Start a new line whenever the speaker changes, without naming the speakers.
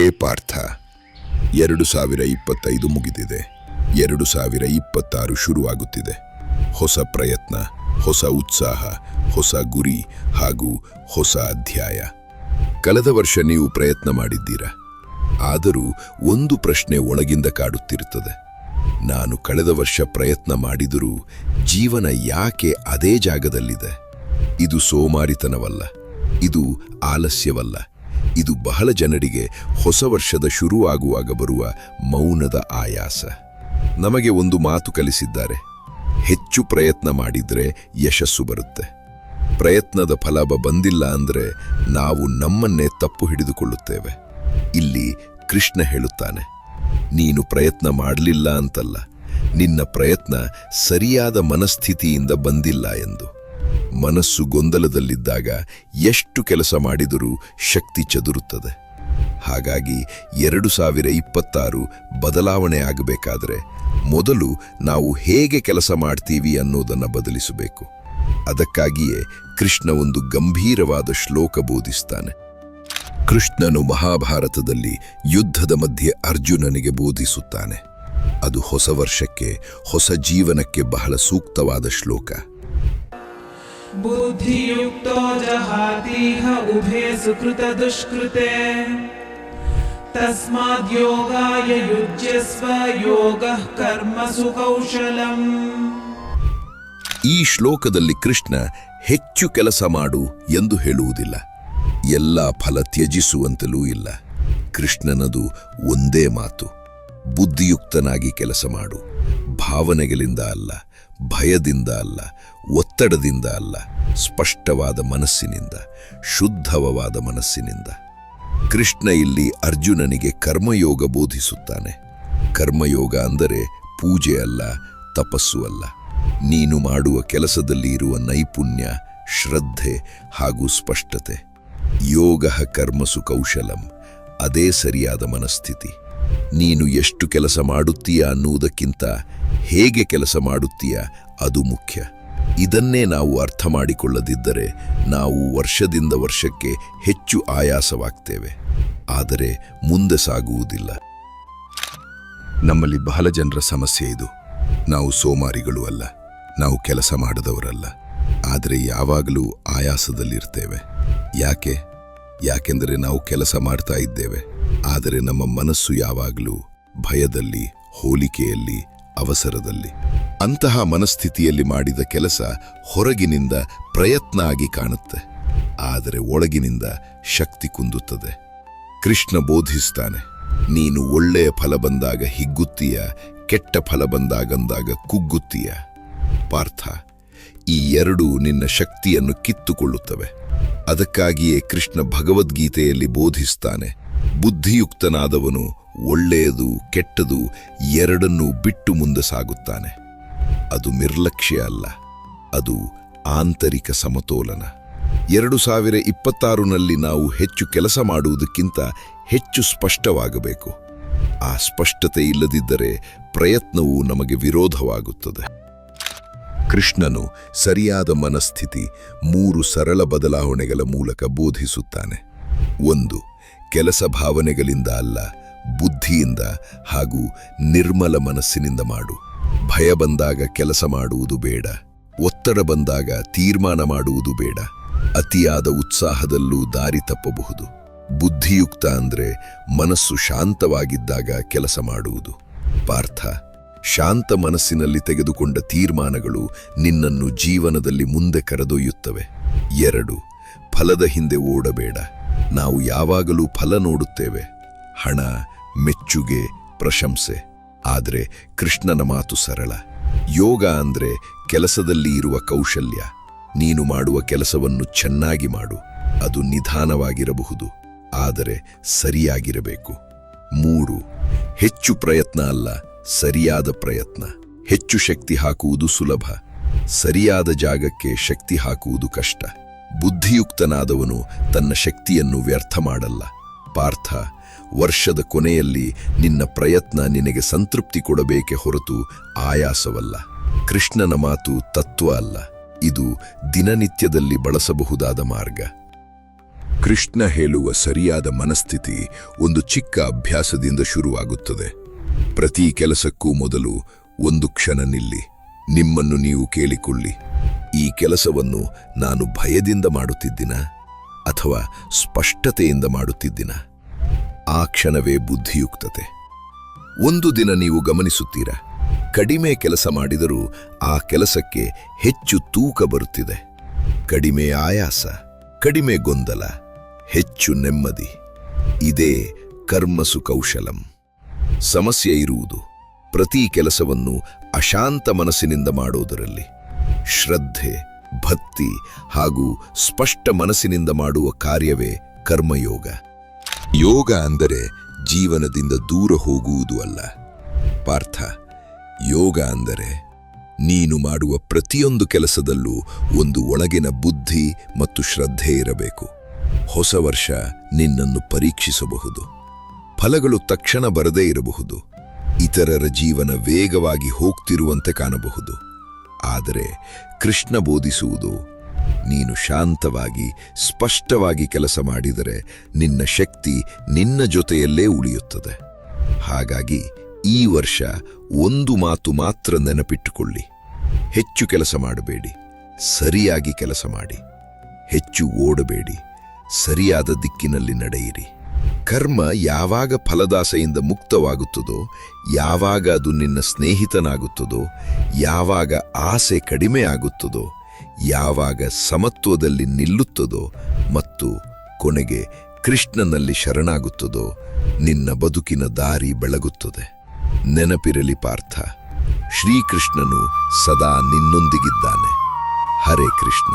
ಹೇ ಪಾರ್ಥ, 2025 ಮುಗಿದಿದೆ. 2026 ಶುರುವಾಗುತ್ತಿದೆ. ಹೊಸ ಪ್ರಯತ್ನ, ಹೊಸ ಉತ್ಸಾಹ, ಹೊಸ ಗುರಿ ಹಾಗೂ ಹೊಸ ಅಧ್ಯಾಯ. ಕಳೆದ ವರ್ಷ ನೀವು ಪ್ರಯತ್ನ ಮಾಡಿದ್ದೀರಾ. ಆದರೂ ಒಂದು ಪ್ರಶ್ನೆ ಒಳಗಿಂದ ಕಾಡುತ್ತಿರುತ್ತದೆ. ನಾನು ಕಳೆದ ವರ್ಷ ಪ್ರಯತ್ನ ಮಾಡಿದರೂ ಜೀವನ ಯಾಕೆ ಅದೇ ಜಾಗದಲ್ಲಿದೆ? ಇದು ಸೋಮಾರಿತನವಲ್ಲ, ಇದು ಆಲಸ್ಯವಲ್ಲ, ಇದು ಬಹಳ ಜನರಿಗೆ ಹೊಸ ವರ್ಷದ ಶುರುವಾಗುವಾಗ ಬರುವ ಮೌನದ ಆಯಾಸ. ನಮಗೆ ಒಂದು ಮಾತು ಕಲಿಸಿದ್ದಾರೆ: ಹೆಚ್ಚು ಪ್ರಯತ್ನ ಮಾಡಿದ್ರೆ ಯಶಸ್ಸು ಬರುತ್ತೆ. ಪ್ರಯತ್ನದ ಫಲ ಬಂದಿಲ್ಲ ಅಂದ್ರೆ ನಾವು ನಮ್ಮನ್ನೇ ತಪ್ಪು ಹಿಡಿದುಕೊಳ್ಳುತ್ತೇವೆ. ಇಲ್ಲಿ ಕೃಷ್ಣ ಹೇಳುತ್ತಾನೆ, ನೀನು ಪ್ರಯತ್ನ ಮಾಡಲಿಲ್ಲ ಅಂತಲ್ಲ, ನಿನ್ನ ಪ್ರಯತ್ನ ಸರಿಯಾದ ಮನಸ್ಥಿತಿಯಿಂದ ಬಂದಿಲ್ಲ ಎಂದು. ಮನಸ್ಸು ಗೊಂದಲದಲ್ಲಿದ್ದಾಗ ಎಷ್ಟು ಕೆಲಸ ಮಾಡಿದರೂ ಶಕ್ತಿ ಚದುರುತ್ತದೆ. ಹಾಗಾಗಿ 2026 ಬದಲಾವಣೆ ಆಗಬೇಕಾದ್ರೆ ಮೊದಲು ನಾವು ಹೇಗೆ ಕೆಲಸ ಮಾಡ್ತೀವಿ ಅನ್ನೋದನ್ನು ಬದಲಿಸಬೇಕು. ಅದಕ್ಕಾಗಿಯೇ ಕೃಷ್ಣ ಒಂದು ಗಂಭೀರವಾದ ಶ್ಲೋಕ ಬೋಧಿಸ್ತಾನೆ. ಕೃಷ್ಣನು ಮಹಾಭಾರತದಲ್ಲಿ ಯುದ್ಧದ ಮಧ್ಯೆ ಅರ್ಜುನನಿಗೆ ಬೋಧಿಸುತ್ತಾನೆ. ಅದು ಹೊಸ ವರ್ಷಕ್ಕೆ, ಹೊಸ ಜೀವನಕ್ಕೆ ಬಹಳ ಸೂಕ್ತವಾದ ಶ್ಲೋಕ.
ಬುದ್ಧಿಯುಕ್ತೋ ಜಹಾತೀಹ ಉಭೇ ಸುಕೃತ ದುಷ್ಕೃತೆ ತಸ್ಮಾದ್ ಯೋಗಾಯ ಯುಜ್ಯಸ್ವ ಯೋಗಃ ಕರ್ಮಸು ಕೌಶಲಂ.
ಈ ಶ್ಲೋಕದಲ್ಲಿ ಕೃಷ್ಣ ಹೆಚ್ಚು ಕೆಲಸ ಮಾಡು ಎಂದು ಹೇಳುವುದಿಲ್ಲ, ಎಲ್ಲ ಫಲ ತ್ಯಜಿಸುವಂತಲೂ ಇಲ್ಲ. ಕೃಷ್ಣನದು ಒಂದೇ ಮಾತು: ಬುದ್ಧಿಯುಕ್ತನಾಗಿ ಕೆಲಸ ಮಾಡು. ಭಾವನೆಗಳಿಂದ ಅಲ್ಲ, ಭಯದಿಂದ ಅಲ್ಲ, ಒತ್ತಡದಿಂದ ಅಲ್ಲ, ಸ್ಪಷ್ಟವಾದ ಮನಸ್ಸಿನಿಂದ, ಶುದ್ಧವಾದ ಮನಸ್ಸಿನಿಂದ. ಕೃಷ್ಣ ಇಲ್ಲಿ ಅರ್ಜುನನಿಗೆ ಕರ್ಮಯೋಗ ಬೋಧಿಸುತ್ತಾನೆ. ಕರ್ಮಯೋಗ ಅಂದರೆ ಪೂಜೆ ಅಲ್ಲ, ತಪಸ್ಸು ಅಲ್ಲ. ನೀನು ಮಾಡುವ ಕೆಲಸದಲ್ಲಿ ಇರುವ ನೈಪುಣ್ಯ, ಶ್ರದ್ಧೆ ಹಾಗೂ ಸ್ಪಷ್ಟತೆ. ಯೋಗ ಕರ್ಮಸು ಕೌಶಲಂ, ಅದೇ ಸರಿಯಾದ ಮನಸ್ಥಿತಿ. ನೀನು ಎಷ್ಟು ಕೆಲಸ ಮಾಡುತ್ತೀಯ ಅನ್ನುವುದಕ್ಕಿಂತ ಹೇಗೆ ಕೆಲಸ ಮಾಡುತ್ತೀಯ ಅದು ಮುಖ್ಯ. ಇದನ್ನೇ ನಾವು ಅರ್ಥ ಮಾಡಿಕೊಳ್ಳದಿದ್ದರೆ ನಾವು ವರ್ಷದಿಂದ ವರ್ಷಕ್ಕೆ ಹೆಚ್ಚು ಆಯಾಸವಾಗ್ತೇವೆ, ಆದರೆ ಮುಂದೆ ಸಾಗುವುದಿಲ್ಲ. ನಮ್ಮಲ್ಲಿ ಬಹಳ ಜನರ ಸಮಸ್ಯೆ ಇದು. ನಾವು ಸೋಮಾರಿಗಳು ಅಲ್ಲ, ನಾವು ಕೆಲಸ ಮಾಡದವರಲ್ಲ, ಆದರೆ ಯಾವಾಗಲೂ ಆಯಾಸದಲ್ಲಿರ್ತೇವೆ. ಯಾಕೆಂದರೆ ನಾವು ಕೆಲಸ ಮಾಡ್ತಾ ಇದ್ದೇವೆ, ಆದರೆ ನಮ್ಮ ಮನಸ್ಸು ಯಾವಾಗಲೂ ಭಯದಲ್ಲಿ, ಹೋಲಿಕೆಯಲ್ಲಿ, ಅವಸರದಲ್ಲಿ. ಅಂತಹ ಮನಸ್ಥಿತಿಯಲ್ಲಿ ಮಾಡಿದ ಕೆಲಸ ಹೊರಗಿನಿಂದ ಪ್ರಯತ್ನ ಆಗಿ ಕಾಣುತ್ತೆ, ಆದರೆ ಒಳಗಿನಿಂದ ಶಕ್ತಿ ಕುಂದುತ್ತದೆ. ಕೃಷ್ಣ ಬೋಧಿಸ್ತಾನೆ, ನೀನು ಒಳ್ಳೆಯ ಫಲ ಬಂದಾಗ ಹಿಗ್ಗುತ್ತೀಯ, ಕೆಟ್ಟ ಫಲ ಬಂದಾಗ ಕುಗ್ಗುತ್ತೀಯ. ಪಾರ್ಥ, ಈ ಎರಡೂ ನಿನ್ನ ಶಕ್ತಿಯನ್ನು ಕಿತ್ತುಕೊಳ್ಳುತ್ತವೆ. ಅದಕ್ಕಾಗಿಯೇ ಕೃಷ್ಣ ಭಗವದ್ಗೀತೆಯಲ್ಲಿ ಬೋಧಿಸ್ತಾನೆ, ಬುದ್ಧಿಯುಕ್ತನಾದವನು ಒಳ್ಳೆಯದು ಕೆಟ್ಟದು ಎರಡನ್ನೂ ಬಿಟ್ಟು ಮುಂದೆ ಸಾಗುತ್ತಾನೆ. ಅದು ನಿರ್ಲಕ್ಷ್ಯ ಅಲ್ಲ, ಅದು ಆಂತರಿಕ ಸಮತೋಲನ. 2026ನಲ್ಲಿ ನಾವು ಹೆಚ್ಚು ಕೆಲಸ ಮಾಡುವುದಕ್ಕಿಂತ ಹೆಚ್ಚು ಸ್ಪಷ್ಟವಾಗಬೇಕು. ಆ ಸ್ಪಷ್ಟತೆ ಇಲ್ಲದಿದ್ದರೆ ಪ್ರಯತ್ನವು ನಮಗೆ ವಿರೋಧವಾಗುತ್ತದೆ. ಕೃಷ್ಣನು ಸರಿಯಾದ ಮನಸ್ಥಿತಿ 3 ಸರಳ ಬದಲಾವಣೆಗಳ ಮೂಲಕ ಬೋಧಿಸುತ್ತಾನೆ. 1. ಕೆಲಸ ಭಾವನೆಗಳಿಂದ ಅಲ್ಲ, ಬುದ್ಧಿಯಿಂದ ಹಾಗೂ ನಿರ್ಮಲ ಮನಸ್ಸಿನಿಂದ ಮಾಡು. ಭಯ ಬಂದಾಗ ಕೆಲಸ ಮಾಡುವುದು ಬೇಡ, ಒತ್ತಡ ಬಂದಾಗ ತೀರ್ಮಾನ ಮಾಡುವುದು ಬೇಡ. ಅತಿಯಾದ ಉತ್ಸಾಹದಲ್ಲೂ ದಾರಿ ತಪ್ಪಬಹುದು. ಬುದ್ಧಿಯುಕ್ತ ಅಂದ್ರೆ ಮನಸ್ಸು ಶಾಂತವಾಗಿದ್ದಾಗ ಕೆಲಸ ಮಾಡುವುದು. ಪಾರ್ಥ, ಶಾಂತ ಮನಸ್ಸಿನಲ್ಲಿ ತೆಗೆದುಕೊಂಡ ತೀರ್ಮಾನಗಳು ನಿನ್ನನ್ನು ಜೀವನದಲ್ಲಿ ಮುಂದೆ ಕರೆದೊಯ್ಯುತ್ತವೆ. 2. ಫಲದ ಹಿಂದೆ ಓಡಬೇಡ. ನಾವು ಯಾವಾಗಲೂ ಫಲ ನೋಡುತ್ತೇವೆ, ಹಣ, ಮೆಚ್ಚುಗೆ, ಪ್ರಶಂಸೆ. ಆದರೆ ಕೃಷ್ಣನ ಮಾತು ಸರಳ. ಯೋಗ ಅಂದ್ರೆ ಕೆಲಸದಲ್ಲಿ ಇರುವ ಕೌಶಲ್ಯ. ನೀನು ಮಾಡುವ ಕೆಲಸವನ್ನು ಚೆನ್ನಾಗಿ ಮಾಡು. ಅದು ನಿಧಾನವಾಗಿರಬಹುದು, ಆದರೆ ಸರಿಯಾಗಿರಬೇಕು. 3. ಹೆಚ್ಚು ಪ್ರಯತ್ನ ಅಲ್ಲ, ಸರಿಯಾದ ಪ್ರಯತ್ನ. ಹೆಚ್ಚು ಶಕ್ತಿ ಹಾಕುವುದು ಸುಲಭ, ಸರಿಯಾದ ಜಾಗಕ್ಕೆ ಶಕ್ತಿ ಹಾಕುವುದು ಕಷ್ಟ. ಬುದ್ಧಿಯುಕ್ತನಾದವನು ತನ್ನ ಶಕ್ತಿಯನ್ನು ವ್ಯರ್ಥ ಮಾಡಲ್ಲ. ಪಾರ್ಥ, ವರ್ಷದ ಕೊನೆಯಲ್ಲಿ ನಿನ್ನ ಪ್ರಯತ್ನ ನಿನಗೆ ಸಂತೃಪ್ತಿ ಕೊಡಬೇಕೆ ಹೊರತು ಆಯಾಸವಲ್ಲ. ಕೃಷ್ಣನ ಮಾತು ತತ್ವ ಅಲ್ಲ, ಇದು ದಿನನಿತ್ಯದಲ್ಲಿ ಬಳಸಬಹುದಾದ ಮಾರ್ಗ. ಕೃಷ್ಣ ಹೇಳುವ ಸರಿಯಾದ ಮನಸ್ಥಿತಿ ಒಂದು ಚಿಕ್ಕ ಅಭ್ಯಾಸದಿಂದ ಶುರುವಾಗುತ್ತದೆ. ಪ್ರತಿ ಕೆಲಸಕ್ಕೂ ಮೊದಲು ಒಂದು ಕ್ಷಣ ನಿಲ್ಲಿ. ನಿಮ್ಮನ್ನು ನೀವು ಕೇಳಿಕೊಳ್ಳಿ, ಈ ಕೆಲಸವನ್ನು ನಾನು ಭಯದಿಂದ ಮಾಡುತ್ತಿದ್ದೀನ ಅಥವಾ ಸ್ಪಷ್ಟತೆಯಿಂದ ಮಾಡುತ್ತಿದ್ದೀನ? ಆ ಕ್ಷಣವೇ ಬುದ್ಧಿಯುಕ್ತತೆ. ಒಂದು ದಿನ ನೀವು ಗಮನಿಸುತ್ತೀರಾ, ಕಡಿಮೆ ಕೆಲಸ ಮಾಡಿದರೂ ಆ ಕೆಲಸಕ್ಕೆ ಹೆಚ್ಚು ತೂಕ ಬರುತ್ತಿದೆ. ಕಡಿಮೆ ಆಯಾಸ, ಕಡಿಮೆ ಗೊಂದಲ, ಹೆಚ್ಚು ನೆಮ್ಮದಿ. ಇದೇ ಕರ್ಮಸು ಕೌಶಲಂ. ಸಮಸ್ಯೆ ಇರುವುದು ಪ್ರತಿ ಕೆಲಸವನ್ನು ಅಶಾಂತ ಮನಸ್ಸಿನಿಂದ ಮಾಡೋದರಲ್ಲಿ. ಶ್ರದ್ಧೆ, ಭಕ್ತಿ ಹಾಗೂ ಸ್ಪಷ್ಟ ಮನಸ್ಸಿನಿಂದ ಮಾಡುವ ಕಾರ್ಯವೇ ಕರ್ಮಯೋಗ. ಯೋಗ ಅಂದರೆ ಜೀವನದಿಂದ ದೂರ ಹೋಗುವುದು ಅಲ್ಲ ಪಾರ್ಥ. ಯೋಗ ಅಂದರೆ ನೀನು ಮಾಡುವ ಪ್ರತಿಯೊಂದು ಕೆಲಸದಲ್ಲೂ ಒಂದು ಒಳಗಿನ ಬುದ್ಧಿ ಮತ್ತು ಶ್ರದ್ಧೆ ಇರಬೇಕು. ಹೊಸ ವರ್ಷ ನಿನ್ನನ್ನು ಪರೀಕ್ಷಿಸಬಹುದು. ಫಲಗಳು ತಕ್ಷಣ ಬರದೇ ಇರಬಹುದು. ಇತರರ ಜೀವನ ವೇಗವಾಗಿ ಹೋಗ್ತಿರುವಂತೆ ಕಾಣಬಹುದು. ಆದರೆ ಕೃಷ್ಣ ಬೋಧಿಸುವುದು, ನೀನು ಶಾಂತವಾಗಿ ಸ್ಪಷ್ಟವಾಗಿ ಕೆಲಸ ಮಾಡಿದರೆ ನಿನ್ನ ಶಕ್ತಿ ನಿನ್ನ ಜೊತೆಯಲ್ಲೇ ಉಳಿಯುತ್ತದೆ. ಹಾಗಾಗಿ ಈ ವರ್ಷ ಒಂದು ಮಾತು ಮಾತ್ರ ನೆನಪಿಟ್ಟುಕೊಳ್ಳಿ: ಹೆಚ್ಚು ಕೆಲಸ ಮಾಡಬೇಡಿ, ಸರಿಯಾಗಿ ಕೆಲಸ ಮಾಡಿ. ಹೆಚ್ಚು ಓಡಬೇಡಿ, ಸರಿಯಾದ ದಿಕ್ಕಿನಲ್ಲಿ ನಡೆಯಿರಿ. ಕರ್ಮ ಯಾವಾಗ ಫಲದಾಸೆಯಿಂದ ಮುಕ್ತವಾಗುತ್ತದೋ, ಯಾವಾಗ ಅದು ನಿನ್ನ ಸ್ನೇಹಿತನಾಗುತ್ತದೋ, ಯಾವಾಗ ಆಸೆ ಕಡಿಮೆ ಆಗುತ್ತದೋ, ಯಾವಾಗ ಸಮತ್ವದಲ್ಲಿ ನಿಲ್ಲುತ್ತದೋ ಮತ್ತು ಕೊನೆಗೆ ಕೃಷ್ಣನಲ್ಲಿ ಶರಣಾಗುತ್ತದೋ, ನಿನ್ನ ಬದುಕಿನ ದಾರಿ ಬೆಳಗುತ್ತದೆ. ನೆನಪಿರಲಿ ಪಾರ್ಥ, ಶ್ರೀಕೃಷ್ಣನು ಸದಾ ನಿನ್ನೊಂದಿಗಿದ್ದಾನೆ. ಹರೇ ಕೃಷ್ಣ.